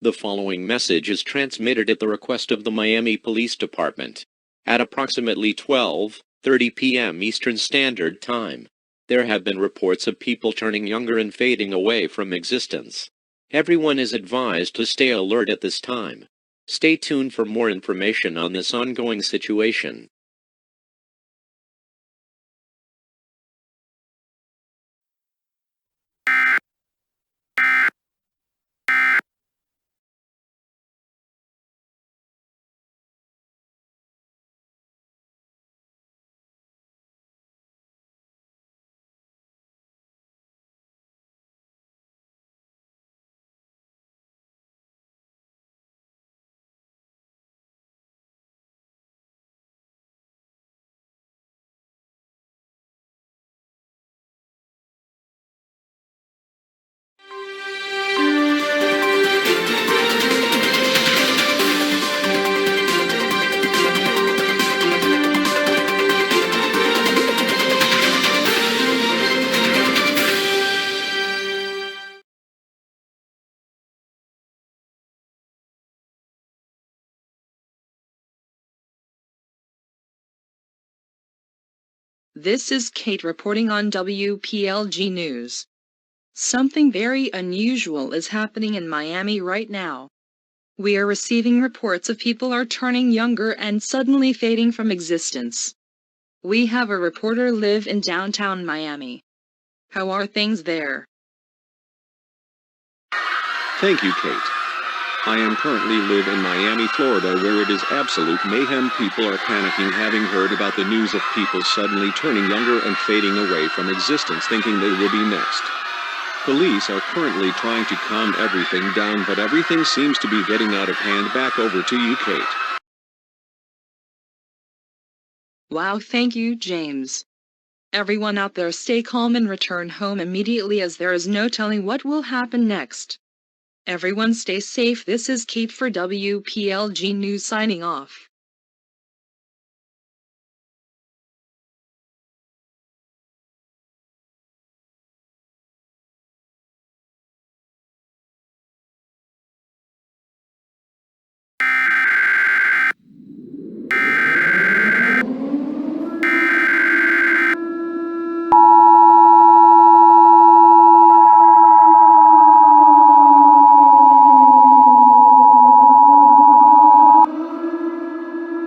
The following message is transmitted at the request of the Miami Police Department. At approximately 12:30 p.m. Eastern Standard Time, there have been reports of people turning younger and fading away from existence. Everyone is advised to stay alert at this time. Stay tuned for more information on this ongoing situation. This is Kate reporting on WPLG News. Something very unusual is happening in Miami right now. We are receiving reports of people are turning younger and suddenly fading from existence. We have a reporter live in downtown Miami. How are things there? Thank you, Kate. I am currently live in Miami, Florida, where it is absolute mayhem. People are panicking, having heard about the news of people suddenly turning younger and fading away from existence, thinking they will be next. Police are currently trying to calm everything down, but everything seems to be getting out of hand. Back over to you, Kate. Wow, thank you, James. Everyone out there, stay calm and return home immediately, as there is no telling what will happen next. Everyone stay safe. This is Kate for WPLG News signing off.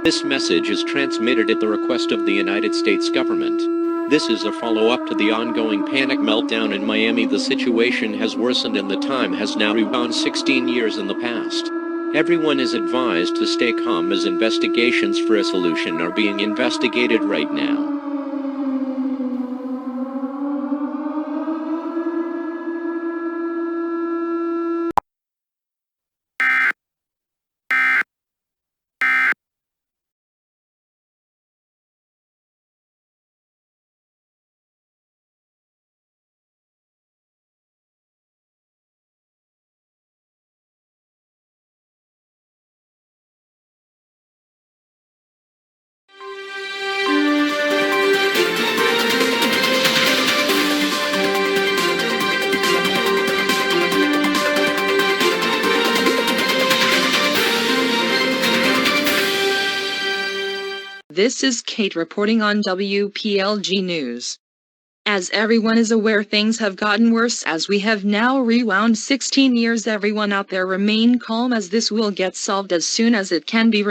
This message is transmitted at the request of the United States government. This is a follow-up to the ongoing panic meltdown in Miami. The situation has worsened and the time has now gone 16 years in the past. Everyone is advised to stay calm as investigations for a solution are being investigated right now. This is Kate reporting on WPLG News. As everyone is aware, things have gotten worse as we have now rewound 16 years. Everyone out there remain calm as this will get solved as soon as it can be.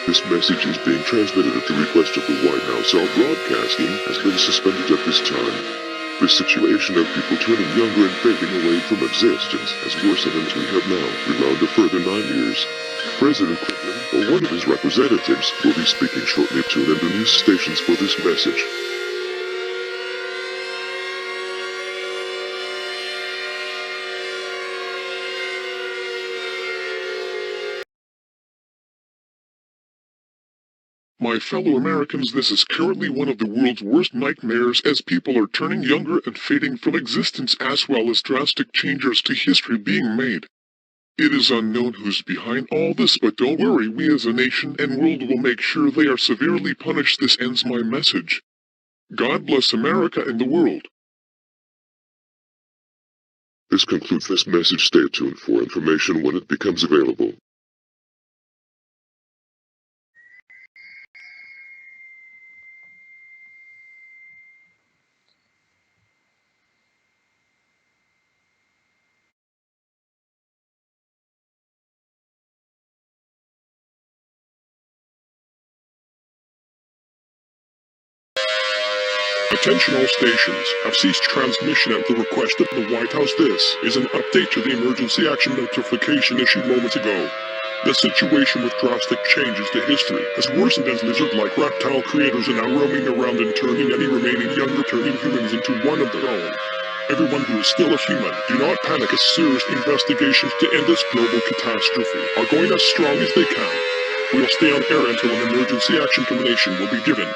This message is being transmitted at the request of the White House. All broadcasting has been suspended at this time. The situation of people turning younger and fading away from existence has worsened, and we have now rewound a further 9 years. President Clinton, or one of his representatives, will be speaking shortly to them, the news stations, for this message. My fellow Americans, this is currently one of the world's worst nightmares as people are turning younger and fading from existence, as well as drastic changes to history being made. It is unknown who's behind all this, but don't worry, we as a nation and world will make sure they are severely punished. This ends my message. God bless America and the world. This concludes this message. Stay tuned for information when it becomes available. Attention all stations, have ceased transmission at the request of the White House. This is an update to the emergency action notification issued moments ago. The situation with drastic changes to history has worsened as lizard-like reptile creators are now roaming around and turning any remaining younger humans into one of their own. Everyone who is still a human, do not panic as serious investigations to end this global catastrophe are going as strong as they can. We will stay on air until an emergency action termination will be given.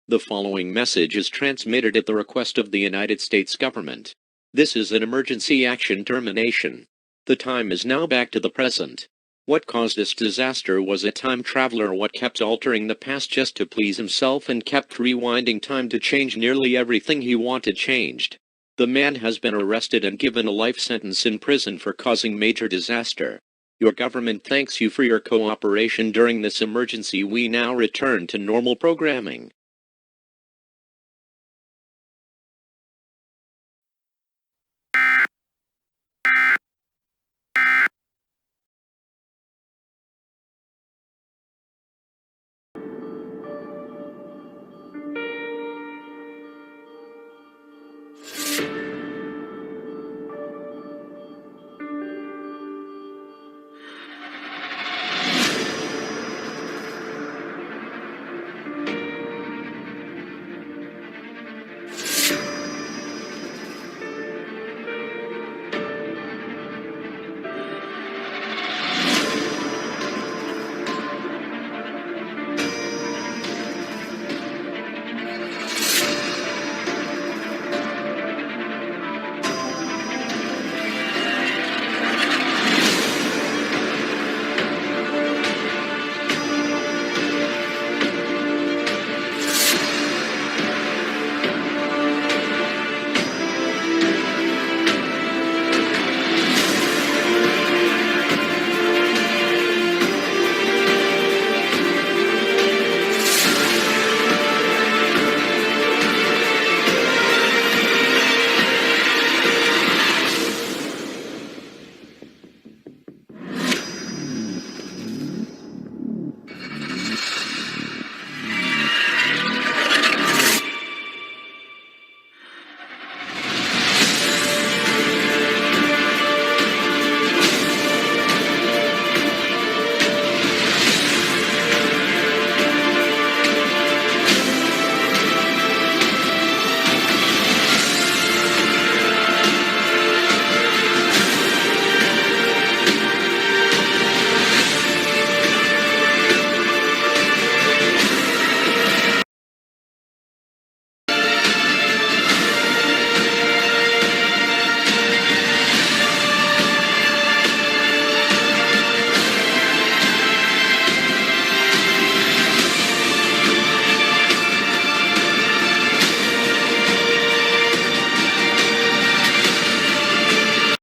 The following message is transmitted at the request of the United States government. This is an emergency action termination. The time is now back to the present. What caused this disaster was a time traveler what kept altering the past just to please himself and kept rewinding time to change nearly everything he wanted changed. The man has been arrested and given a life sentence in prison for causing major disaster. Your government thanks you for your cooperation during this emergency. We now return to normal programming.